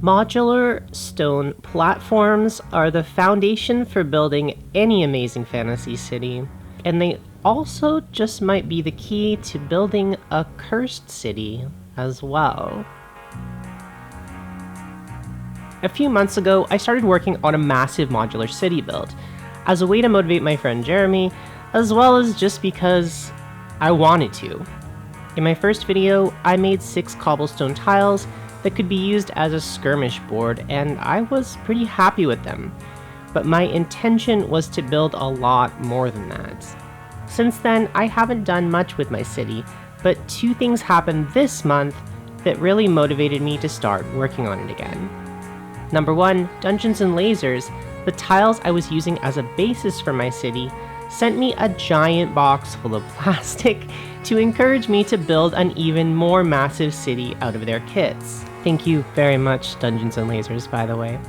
Modular stone platforms are the foundation for building any amazing fantasy city, and they also just might be the key to building a cursed city as well. A few months ago, I started working on a massive modular city build as a way to motivate my friend Jeremy, as well as just because I wanted to. In my first video, I made 6 cobblestone tiles that could be used as a skirmish board, and I was pretty happy with them. But my intention was to build a lot more than that. Since then, I haven't done much with my city, but 2 things happened this month that really motivated me to start working on it again. Number 1, Dungeons and Lasers, the tiles I was using as a basis for my city, sent me a giant box full of plastic to encourage me to build an even more massive city out of their kits. Thank you very much, Dungeons and Lasers, by the way.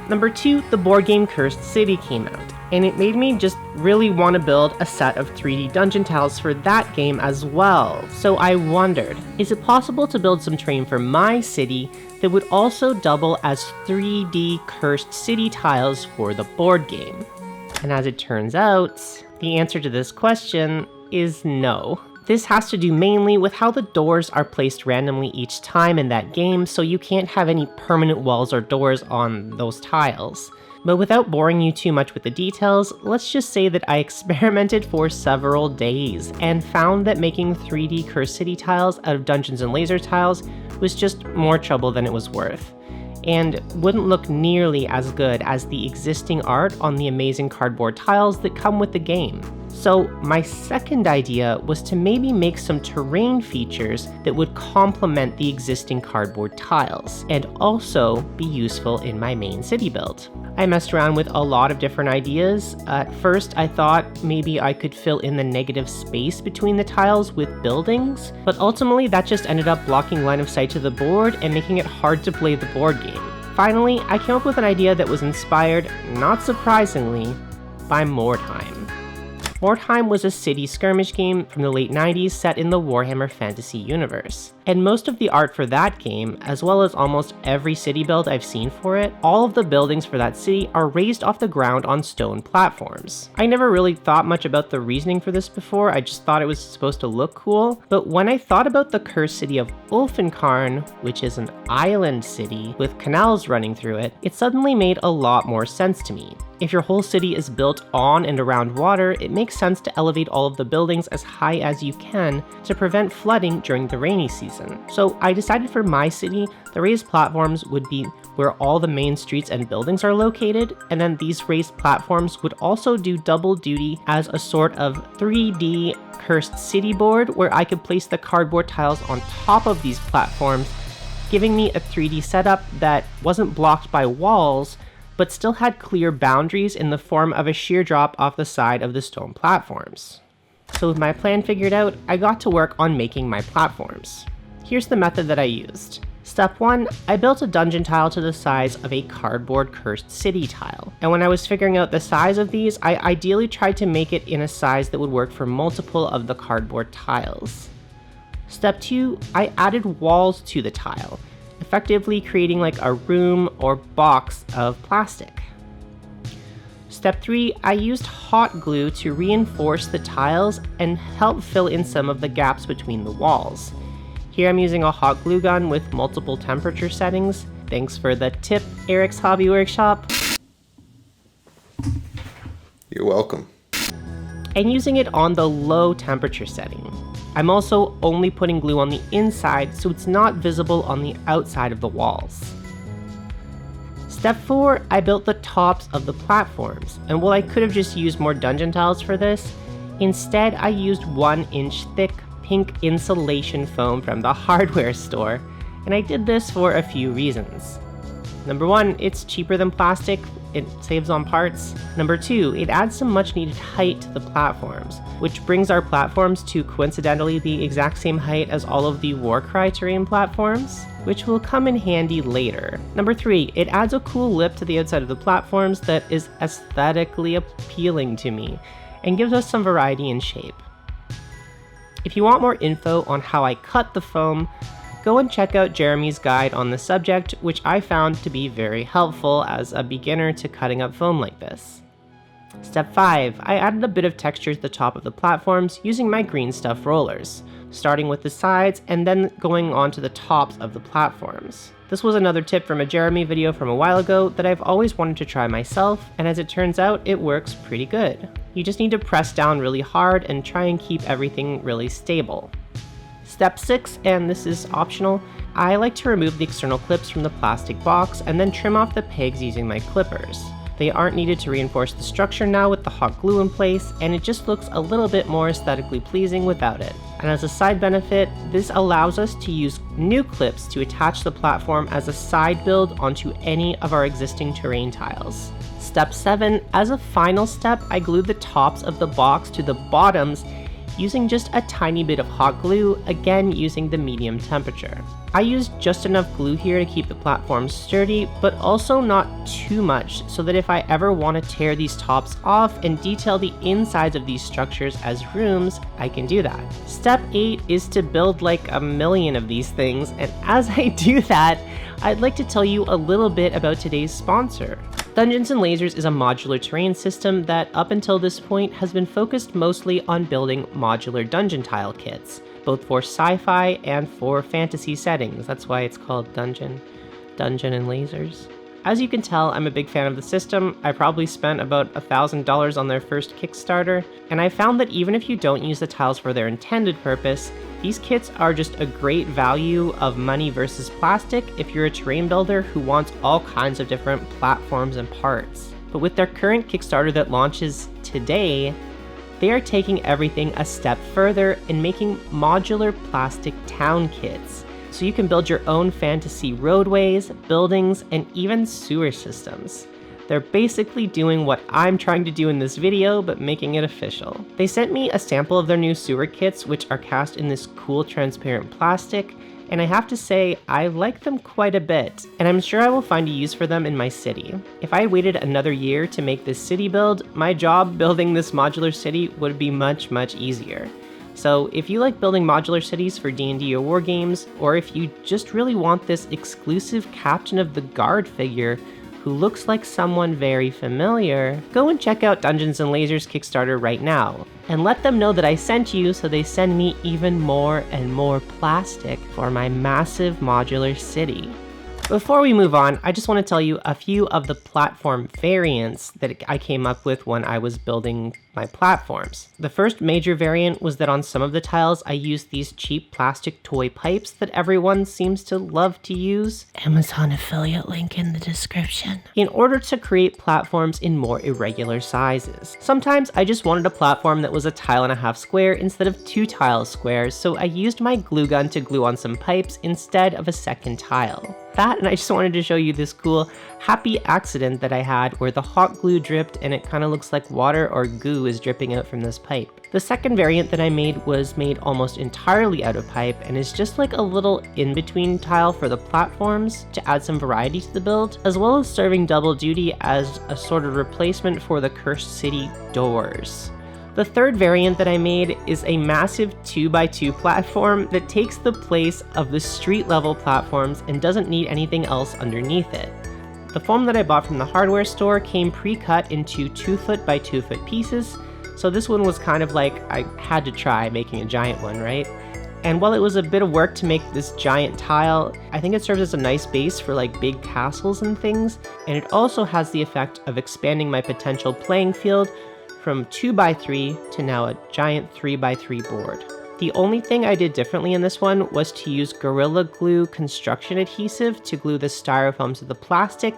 Number 2, the board game Cursed City came out, and it made me just really want to build a set of 3D dungeon tiles for that game as well. So I wondered, is it possible to build some terrain for my city that would also double as 3D Cursed City tiles for the board game? And as it turns out, the answer to this question is no. This has to do mainly with how the doors are placed randomly each time in that game, so you can't have any permanent walls or doors on those tiles. But without boring you too much with the details, let's just say that I experimented for several days and found that making 3D Cursed City tiles out of Dungeons and Laser tiles was just more trouble than it was worth, and wouldn't look nearly as good as the existing art on the amazing cardboard tiles that come with the game. So my second idea was to maybe make some terrain features that would complement the existing cardboard tiles, and also be useful in my main city build. I messed around with a lot of different ideas. At first I thought maybe I could fill in the negative space between the tiles with buildings, but ultimately that just ended up blocking line of sight to the board and making it hard to play the board game. Finally, I came up with an idea that was inspired, not surprisingly, by Mordheim. Mordheim was a city skirmish game from the late 90s set in the Warhammer Fantasy universe. And most of the art for that game, as well as almost every city build I've seen for it, all of the buildings for that city are raised off the ground on stone platforms. I never really thought much about the reasoning for this before, I just thought it was supposed to look cool. But when I thought about the cursed city of Ulfa, which is an island city with canals running through it, it suddenly made a lot more sense to me. If your whole city is built on and around water, it makes sense to elevate all of the buildings as high as you can to prevent flooding during the rainy season. So I decided for my city, the raised platforms would be where all the main streets and buildings are located, and then these raised platforms would also do double duty as a sort of 3D Cursed City board where I could place the cardboard tiles on top of these platforms, giving me a 3D setup that wasn't blocked by walls, but still had clear boundaries in the form of a sheer drop off the side of the stone platforms. So with my plan figured out, I got to work on making my platforms. Here's the method that I used. Step 1, I built a dungeon tile to the size of a cardboard Cursed City tile. And when I was figuring out the size of these, I ideally tried to make it in a size that would work for multiple of the cardboard tiles. Step 2, I added walls to the tile, effectively creating like a room or box of plastic. Step 3, I used hot glue to reinforce the tiles and help fill in some of the gaps between the walls. Here I'm using a hot glue gun with multiple temperature settings. Thanks for the tip, Eric's Hobby Workshop. You're welcome. And using it on the low temperature setting. I'm also only putting glue on the inside so it's not visible on the outside of the walls. Step 4, I built the tops of the platforms, and while I could have just used more dungeon tiles for this, instead I used 1-inch thick pink insulation foam from the hardware store, and I did this for a few reasons. Number 1, it's cheaper than plastic, it saves on parts. Number 2, it adds some much needed height to the platforms, which brings our platforms to coincidentally the exact same height as all of the Warcry terrain platforms, which will come in handy later. Number 3, it adds a cool lip to the outside of the platforms that is aesthetically appealing to me, and gives us some variety in shape. If you want more info on how I cut the foam, go and check out Jeremy's guide on the subject, which I found to be very helpful as a beginner to cutting up foam like this. Step 5. I added a bit of texture to the top of the platforms using my green stuff rollers, starting with the sides and then going on to the tops of the platforms. This was another tip from a Jeremy video from a while ago that I've always wanted to try myself, and as it turns out, it works pretty good. You just need to press down really hard and try and keep everything really stable. Step 6, and this is optional, I like to remove the external clips from the plastic box and then trim off the pegs using my clippers. They aren't needed to reinforce the structure now with the hot glue in place, and it just looks a little bit more aesthetically pleasing without it. And as a side benefit, this allows us to use new clips to attach the platform as a side build onto any of our existing terrain tiles. Step 7, as a final step, I glued the tops of the box to the bottoms using just a tiny bit of hot glue, again using the medium temperature. I used just enough glue here to keep the platform sturdy, but also not too much, so that if I ever want to tear these tops off and detail the insides of these structures as rooms, I can do that. Step 8 is to build like a million of these things, and as I do that, I'd like to tell you a little bit about today's sponsor. Dungeons & Lasers is a modular terrain system that, up until this point, has been focused mostly on building modular dungeon tile kits, both for sci-fi and for fantasy settings. That's why it's called Dungeon & Lasers. As you can tell, I'm a big fan of the system. I probably spent about $1,000 on their first Kickstarter, and I found that even if you don't use the tiles for their intended purpose, these kits are just a great value of money versus plastic if you're a terrain builder who wants all kinds of different platforms and parts. But with their current Kickstarter that launches today, they are taking everything a step further and making modular plastic town kits, so you can build your own fantasy roadways, buildings, and even sewer systems. They're basically doing what I'm trying to do in this video, but making it official. They sent me a sample of their new sewer kits, which are cast in this cool transparent plastic, and I have to say, I like them quite a bit, and I'm sure I will find a use for them in my city. If I had waited another year to make this city build, my job building this modular city would be much easier. So if you like building modular cities for D&D or war games, or if you just really want this exclusive Captain of the Guard figure who looks like someone very familiar, go and check out Dungeons & Lasers Kickstarter right now, and let them know that I sent you so they send me even more and more plastic for my massive modular city. Before we move on, I just want to tell you a few of the platform variants that I came up with when I was building my platforms. The first major variant was that on some of the tiles I used these cheap plastic toy pipes that everyone seems to love to use. Amazon affiliate link in the description. In order to create platforms in more irregular sizes. Sometimes I just wanted a platform that was a 1.5 tile square instead of 2 tile squares, so I used my glue gun to glue on some pipes instead of a second tile. That, and I just wanted to show you this cool happy accident that I had where the hot glue dripped and it kind of looks like water or goo is dripping out from this pipe. The second variant that I made was made almost entirely out of pipe and is just like a little in-between tile for the platforms to add some variety to the build, as well as serving double duty as a sort of replacement for the Cursed City doors. The third variant that I made is a massive 2x2 platform that takes the place of the street level platforms and doesn't need anything else underneath it. The foam that I bought from the hardware store came pre-cut into 2 foot by 2 foot pieces, so this one was kind of like I had to try making a giant one, right? And while it was a bit of work to make this giant tile, I think it serves as a nice base for like big castles and things, and it also has the effect of expanding my potential playing field from 2x3 to now a giant 3x3 board. The only thing I did differently in this one was to use Gorilla Glue construction adhesive to glue the styrofoam to the plastic,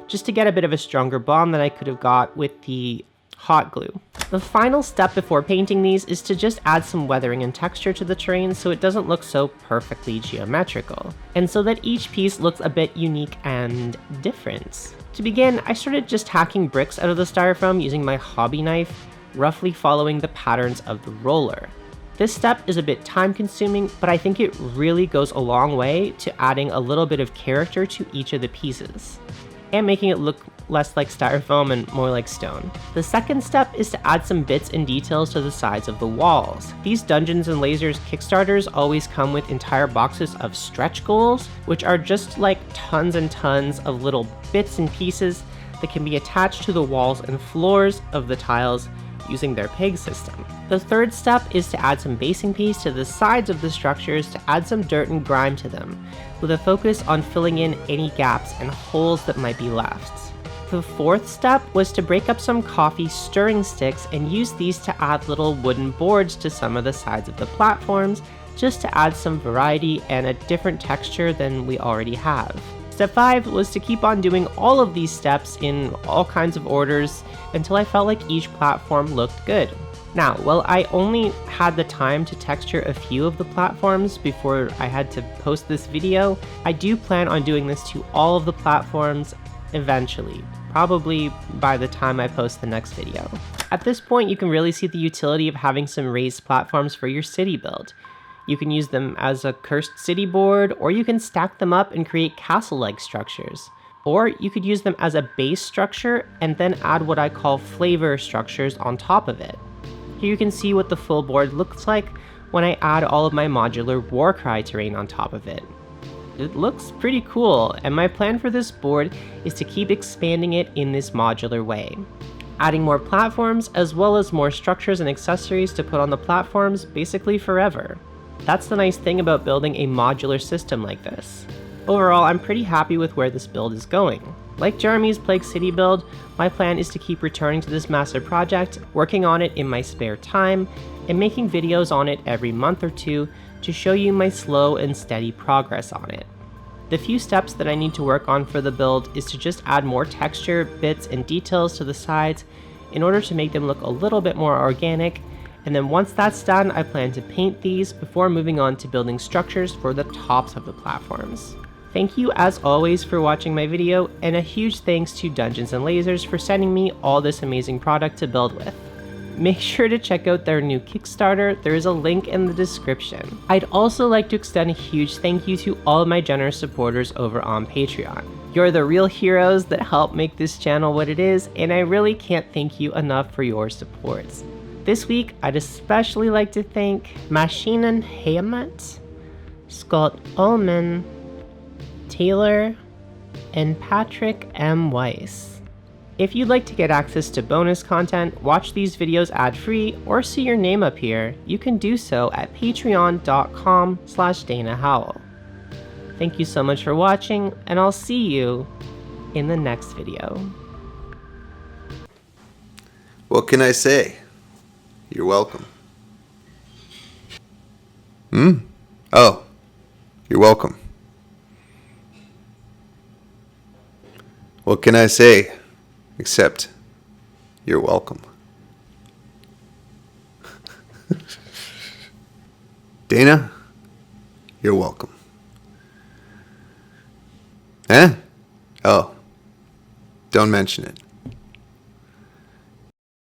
just to get a bit of a stronger bond than I could have got with the hot glue. The final step before painting these is to just add some weathering and texture to the terrain so it doesn't look so perfectly geometrical, and so that each piece looks a bit unique and different. To begin, I started just hacking bricks out of the styrofoam using my hobby knife, roughly following the patterns of the roller. This step is a bit time consuming, but I think it really goes a long way to adding a little bit of character to each of the pieces. and making it look less like styrofoam and more like stone. The second step is to add some bits and details to the sides of the walls. These Dungeons and Lasers Kickstarters always come with entire boxes of stretch goals, which are just like tons and tons of little bits and pieces that can be attached to the walls and floors of the tiles using their peg system. The third step is to add some basing piece to the sides of the structures to add some dirt and grime to them, with a focus on filling in any gaps and holes that might be left. The fourth step was to break up some coffee stirring sticks and use these to add little wooden boards to some of the sides of the platforms, just to add some variety and a different texture than we already have. Step 5 was to keep on doing all of these steps in all kinds of orders until I felt like each platform looked good. Now, while I only had the time to texture a few of the platforms before I had to post this video, I do plan on doing this to all of the platforms eventually, probably by the time I post the next video. At this point, you can really see the utility of having some raised platforms for your city build. You can use them as a cursed city board, or you can stack them up and create castle-like structures. Or you could use them as a base structure and then add what I call flavor structures on top of it. Here you can see what the full board looks like when I add all of my modular Warcry terrain on top of it. It looks pretty cool, and my plan for this board is to keep expanding it in this modular way, adding more platforms as well as more structures and accessories to put on the platforms basically forever. That's the nice thing about building a modular system like this. Overall, I'm pretty happy with where this build is going. Like Jeremy's Plague City build, my plan is to keep returning to this massive project, working on it in my spare time, and making videos on it every month or two to show you my slow and steady progress on it. The few steps that I need to work on for the build is to just add more texture, bits, and details to the sides in order to make them look a little bit more organic, and then once that's done, I plan to paint these before moving on to building structures for the tops of the platforms. Thank you as always for watching my video, and a huge thanks to Dungeons and Lasers for sending me all this amazing product to build with. Make sure to check out their new Kickstarter, there is a link in the description. I'd also like to extend a huge thank you to all of my generous supporters over on Patreon. You're the real heroes that help make this channel what it is, and I really can't thank you enough for your support. This week, I'd especially like to thank Machinen Heimat, Scott Ullman, Taylor, and Patrick M. Weiss. If you'd like to get access to bonus content, watch these videos ad-free, or see your name up here, you can do so at patreon.com/DanaHowl. Thank you so much for watching, and I'll see you in the next video. What can I say? You're welcome. Oh, you're welcome. What can I say except you're welcome? Dana, you're welcome. Eh? Oh, don't mention it.